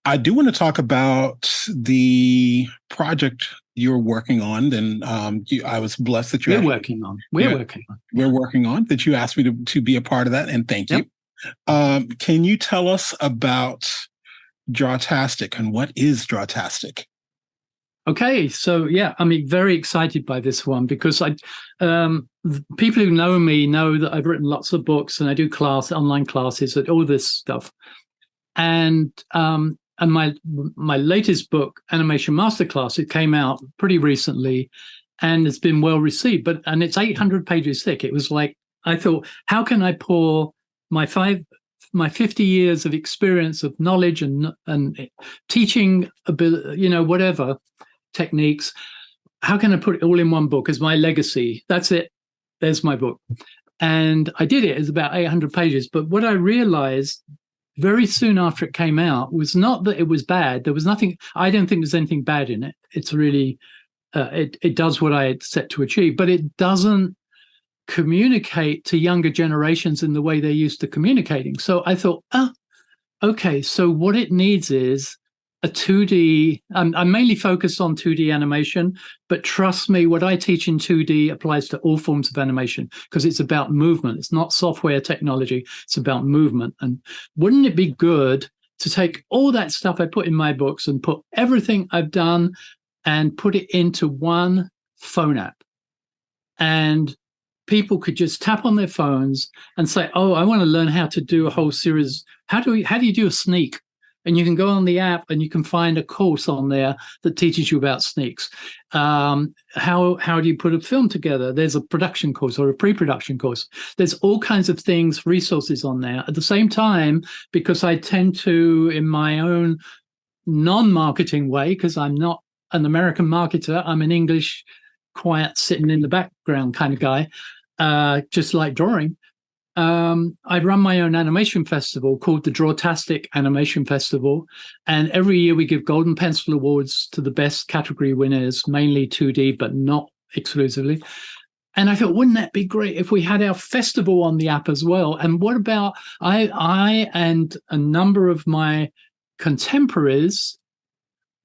I do want to talk about the project you're working on. And I was blessed that We're working on. We're working on that. You asked me to be a part of that, and thank you. Can you tell us about Drawtastic and what is Drawtastic? Okay, so yeah, I'm very excited by this one because people who know me know that I've written lots of books and I do online classes and all this stuff. And my latest book, Animation Masterclass, it came out pretty recently, and it's been well received. And it's 800 pages thick. It was like I thought, how can I pour my 50 years of experience of knowledge and teaching ability, whatever techniques, how can I put it all in one book as my legacy? That's it. There's my book. And I did it. It's about 800 pages. But what I realized very soon after it came out was not that it was bad. There was nothing, I don't think there's anything bad in it. It's really, it does what I had set to achieve, but it doesn't communicate to younger generations in the way they're used to communicating. So I thought, okay, so what it needs is a 2D, I'm mainly focused on 2D animation, but trust me, what I teach in 2D applies to all forms of animation because it's about movement. It's not software technology, it's about movement. And wouldn't it be good to take all that stuff I put in my books and put everything I've done and put it into one phone app? And people could just tap on their phones and say, oh, I want to learn how to do a whole series. How do you do a sneak? And you can go on the app and you can find a course on there that teaches you about sneaks. How do you put a film together? There's a production course or a pre-production course. There's all kinds of things, resources on there. At the same time, because I tend to, in my own non-marketing way, because I'm not an American marketer, I'm an English, quiet, sitting in the background kind of guy, just like drawing. I run my own animation festival called the Drawtastic Animation Festival. And every year we give Golden Pencil Awards to the best category winners, mainly 2D, but not exclusively. And I thought, wouldn't that be great if we had our festival on the app as well? And what about I and a number of my contemporaries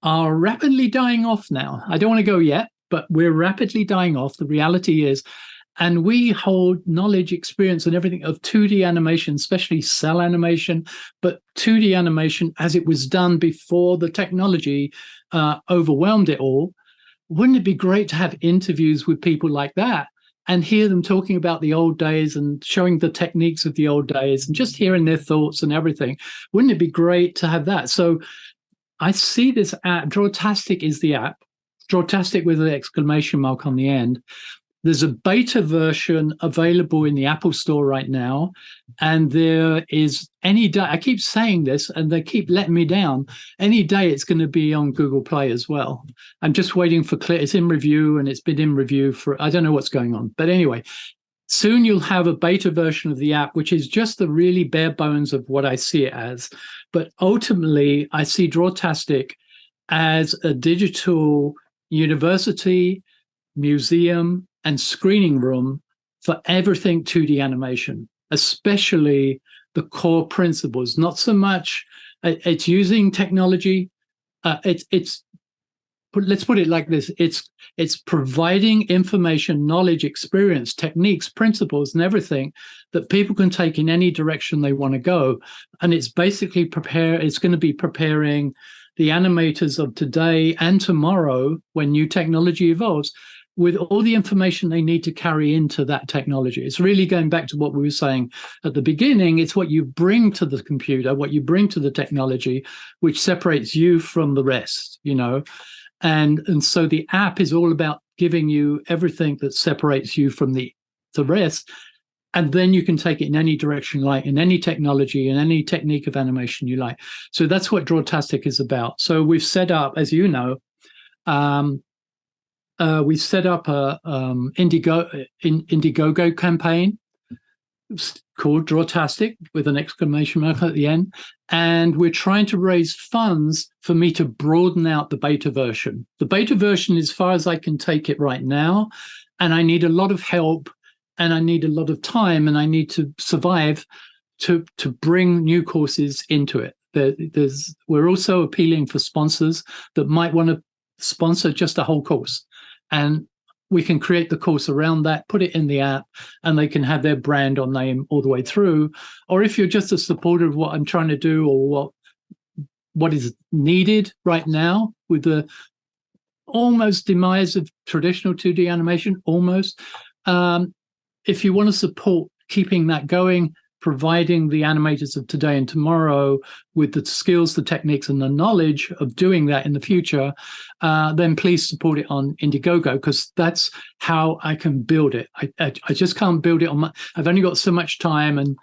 are rapidly dying off now. I don't want to go yet, but we're rapidly dying off. The reality is, and we hold knowledge, experience, and everything of 2D animation, especially cell animation, but 2D animation as it was done before the technology overwhelmed it all. Wouldn't it be great to have interviews with people like that and hear them talking about the old days and showing the techniques of the old days and just hearing their thoughts and everything? Wouldn't it be great to have that? So I see this app, Drawtastic is the app, Drawtastic with an exclamation mark on the end. There's a beta version available in the Apple Store right now. And there is any day, I keep saying this and they keep letting me down. Any day it's going to be on Google Play as well. I'm just waiting for it's in review and it's been in review for, I don't know what's going on. But anyway, soon you'll have a beta version of the app, which is just the really bare bones of what I see it as. But ultimately, I see Drawtastic as a digital university, museum, and screening room for everything 2D animation, especially the core principles. Not so much it's using technology. Let's put it like this. It's providing information, knowledge, experience, techniques, principles, and everything that people can take in any direction they want to go. And it's basically it's going to be preparing the animators of today and tomorrow when new technology evolves with all the information they need to carry into that technology. It's really going back to what we were saying at the beginning. It's what you bring to the computer, what you bring to the technology, which separates you from the rest, And so the app is all about giving you everything that separates you from the rest. And then you can take it in any direction you like, in any technology, in any technique of animation you like. So that's what Drawtastic is about. So we've set up, as you know, we set up a Indiegogo campaign called Drawtastic with an exclamation mark at the end. And we're trying to raise funds for me to broaden out the beta version. The beta version is as far as I can take it right now. And I need a lot of help and I need a lot of time and I need to survive to bring new courses into it. We're also appealing for sponsors that might want to sponsor just a whole course, and we can create the course around that, put it in the app, and they can have their brand or name all the way through. Or if you're just a supporter of what I'm trying to do, or what is needed right now with the almost demise of traditional 2D animation, almost. If you want to support keeping that going, providing the animators of today and tomorrow with the skills, the techniques, and the knowledge of doing that in the future, then please support it on Indiegogo, because that's how I can build it. I just can't build it on I've only got so much time, and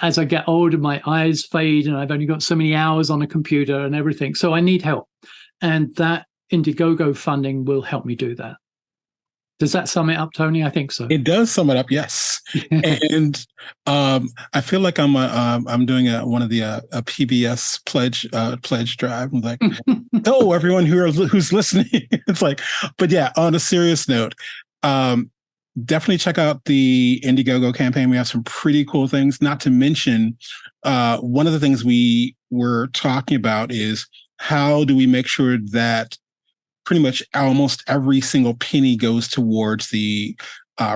as I get older, my eyes fade, and I've only got so many hours on a computer and everything. So I need help, and that Indiegogo funding will help me do that. Does that sum it up, Tony? I think so. It does sum it up, yes. And I feel like I'm doing one of the a PBS pledge drive. I'm like, oh, everyone who's listening. It's like, but yeah, on a serious note, definitely check out the Indiegogo campaign. We have some pretty cool things. Not to mention, one of the things we were talking about is how do we make sure that pretty much almost every single penny goes towards the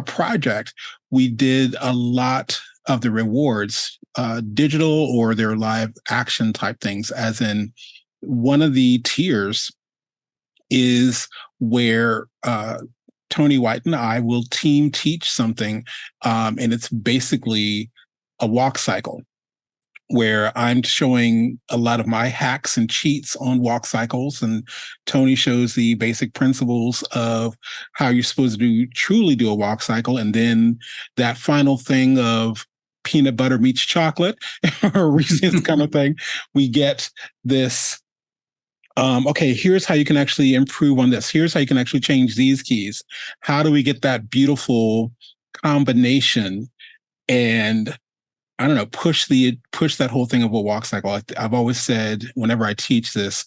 project. We did a lot of the rewards, digital or their live action type things, as in one of the tiers is where Tony White and I will team teach something, and it's basically a walk cycle, where I'm showing a lot of my hacks and cheats on walk cycles, and Tony shows the basic principles of how you're supposed to truly do a walk cycle. And then that final thing of peanut butter meets chocolate or Reese's kind of thing, we get this, okay, here's how you can actually improve on this. Here's how you can actually change these keys. How do we get that beautiful combination and I don't know, push that whole thing of a walk cycle. I've always said whenever I teach this,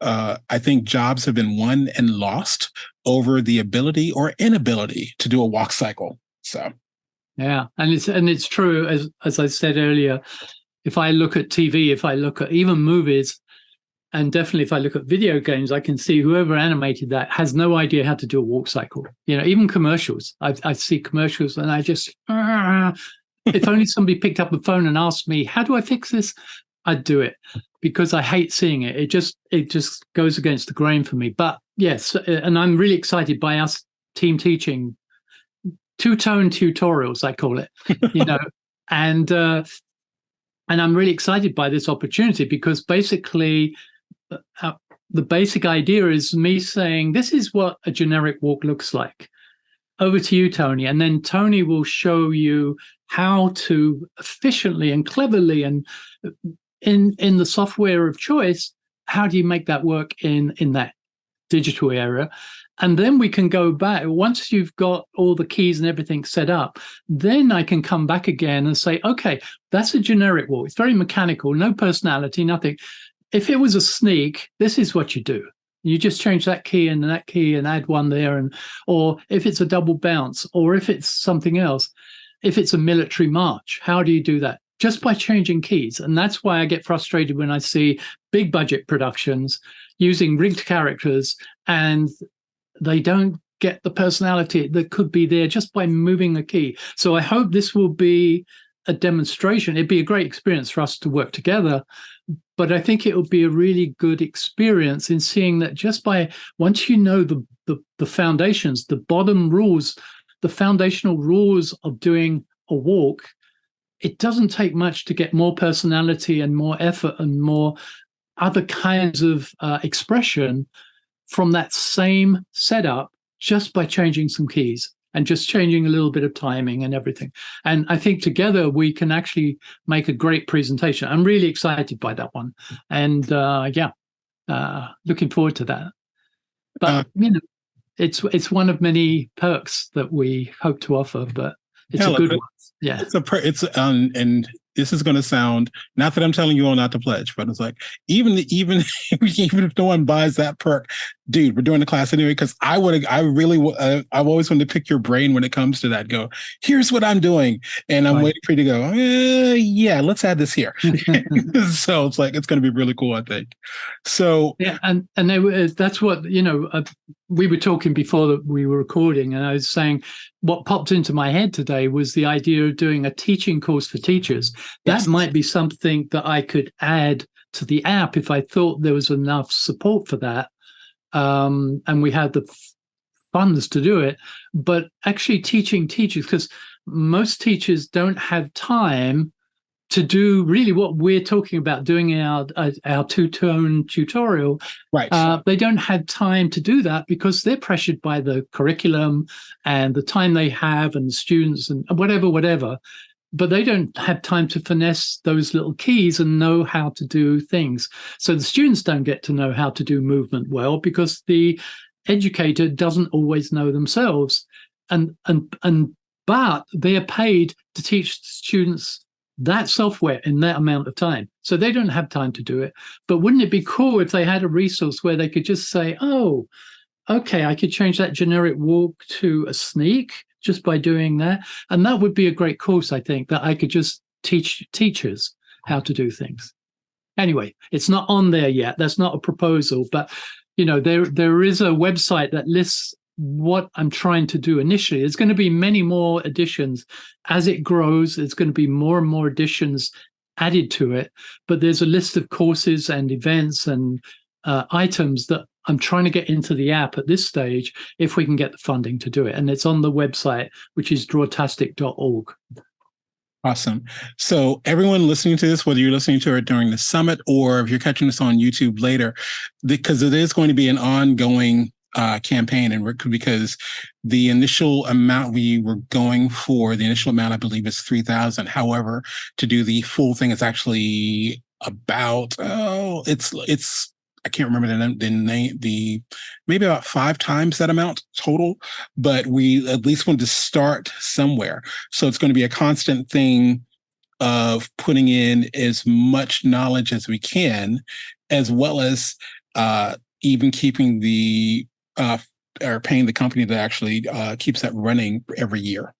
I think jobs have been won and lost over the ability or inability to do a walk cycle. So, yeah, and it's true, as I said earlier. If I look at TV, if I look at even movies, and definitely if I look at video games, I can see whoever animated that has no idea how to do a walk cycle. You know, even commercials. I see commercials and I just. If only somebody picked up the phone and asked me, how do I fix this? I'd do it, because I hate seeing it. It just goes against the grain for me. But yes, and I'm really excited by us team teaching two-tone tutorials, I call it, you know, and I'm really excited by this opportunity, because basically the basic idea is me saying, this is what a generic walk looks like. Over to you, Tony. And then Tony will show you how to efficiently and cleverly and in the software of choice, how do you make that work in that digital area? And then we can go back. Once you've got all the keys and everything set up, then I can come back again and say, okay, that's a generic walk. It's very mechanical, no personality, nothing. If it was a sneak, this is what you do. You just change that key and add one there, or if it's a double bounce, or if it's something else, if it's a military march, how do you do that? Just by changing keys. And that's why I get frustrated when I see big budget productions using rigged characters and they don't get the personality that could be there just by moving a key. So I hope this will be a demonstration. It'd be a great experience for us to work together. But I think it will be a really good experience in seeing that just by, once you know the foundations, the bottom rules, the foundational rules of doing a walk, it doesn't take much to get more personality and more effort and more other kinds of expression from that same setup just by changing some keys and just changing a little bit of timing and everything. And I think together we can actually make a great presentation. I'm really excited by that one. And looking forward to that. But, you know, it's one of many perks that we hope to offer, but it's a good one. Yeah. And this is going to sound, not that I'm telling you all not to pledge, but it's like, even if no one buys that perk, dude, we're doing the class anyway, because I've always wanted to pick your brain when it comes to that. Go, here's what I'm doing, and I'm Right. waiting for you to go. Yeah, let's add this here. So it's like it's going to be really cool, I think. So Yeah, and that's what we were talking before that we were recording, and I was saying what popped into my head today was the idea of doing a teaching course for teachers. yes, That might be something that I could add to the app if I thought there was enough support for that, and we had the funds to do it. But actually teaching teachers, because most teachers don't have time to do really what we're talking about doing in our two-tone tutorial. right. They don't have time to do that because they're pressured by the curriculum and the time they have and the students and whatever. But they don't have time to finesse those little keys and know how to do things. So the students don't get to know how to do movement well because the educator doesn't always know themselves. But they are paid to teach students that software in that amount of time. So they don't have time to do it. But wouldn't it be cool if they had a resource where they could just say, oh, okay, I could change that generic walk to a sneak just by doing that. And that would be a great course, I think, that I could just teach teachers how to do things. Anyway, it's not on there yet. That's not a proposal, but there is a website that lists what I'm trying to do initially. There's going to be many more additions as it grows. There's going to be more and more additions added to it, but there's a list of courses and events and items that I'm trying to get into the app at this stage if we can get the funding to do it. And it's on the website, which is drawtastic.org. Awesome. So everyone listening to this, whether you're listening to it during the summit or if you're catching this on YouTube later, because it is going to be an ongoing campaign, and because the initial amount we were going for, the initial amount I believe is 3,000. However, to do the full thing, it's actually about it's I can't remember the name, maybe about 5 times that amount total, but we at least wanted to start somewhere. So it's going to be a constant thing of putting in as much knowledge as we can, as well as even keeping or paying the company that actually keeps that running every year.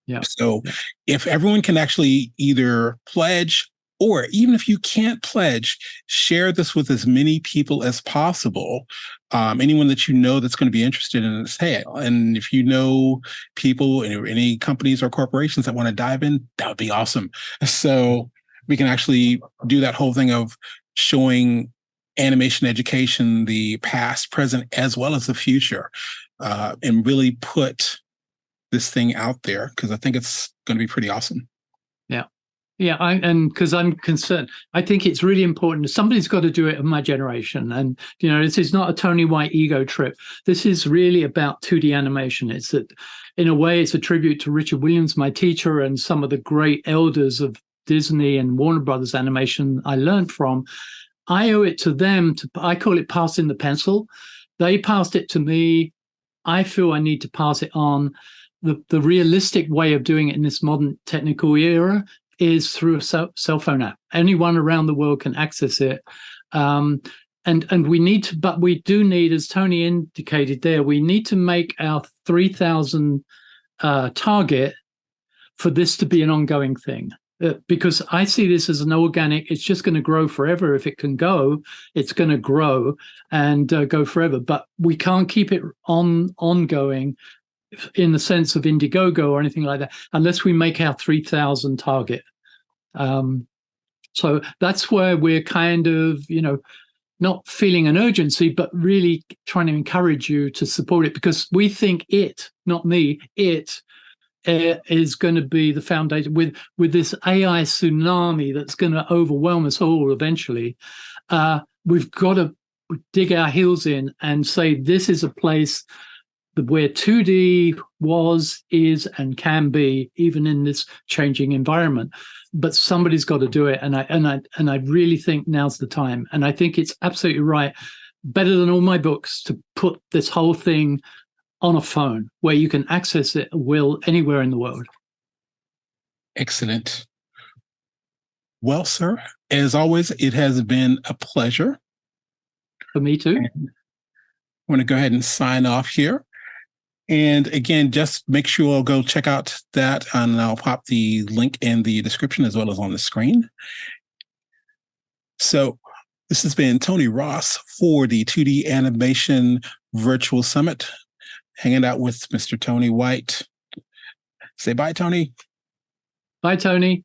Yeah. So if everyone can actually either pledge, or even if you can't pledge, share this with as many people as possible. Anyone that you know that's going to be interested in this. Hey, and if you know people, any companies or corporations that want to dive in, that would be awesome. So we can actually do that whole thing of showing animation education, the past, present, as well as the future, and really put this thing out there, because I think it's going to be pretty awesome. Yeah, and because I'm concerned, I think it's really important. Somebody's got to do it of my generation. And, this is not a Tony White ego trip. This is really about 2D animation. It's that, in a way, it's a tribute to Richard Williams, my teacher, and some of the great elders of Disney and Warner Brothers animation I learned from. I owe it to them. I call it passing the pencil. They passed it to me. I feel I need to pass it on. The realistic way of doing it in this modern technical era is through a cell phone app. Anyone around the world can access it. And we do need, as Tony indicated there, we need to make our 3,000 target for this to be an ongoing thing. Because I see this as an organic, it's just going to grow forever. If it can go, it's going to grow and go forever. But we can't keep it ongoing in the sense of Indiegogo or anything like that, unless we make our 3,000 target. So that's where we're kind of, not feeling an urgency, but really trying to encourage you to support it, because we think it, not me, it is going to be the foundation with this AI tsunami that's going to overwhelm us all eventually. We've got to dig our heels in and say this is a place where 2D was, is, and can be, even in this changing environment. But somebody's got to do it, and I really think now's the time. And I think it's absolutely right, better than all my books, to put this whole thing on a phone where you can access it anywhere in the world. Excellent. Well, sir, as always, it has been a pleasure. For me too. want to go ahead and sign off here. And again, just make sure I'll go check out that, and I'll pop the link in the description as well as on the screen. So this has been Tony Ross for the 2D Animation Virtual Summit, hanging out with Mr. Tony White. Say bye, Tony. Bye, Tony.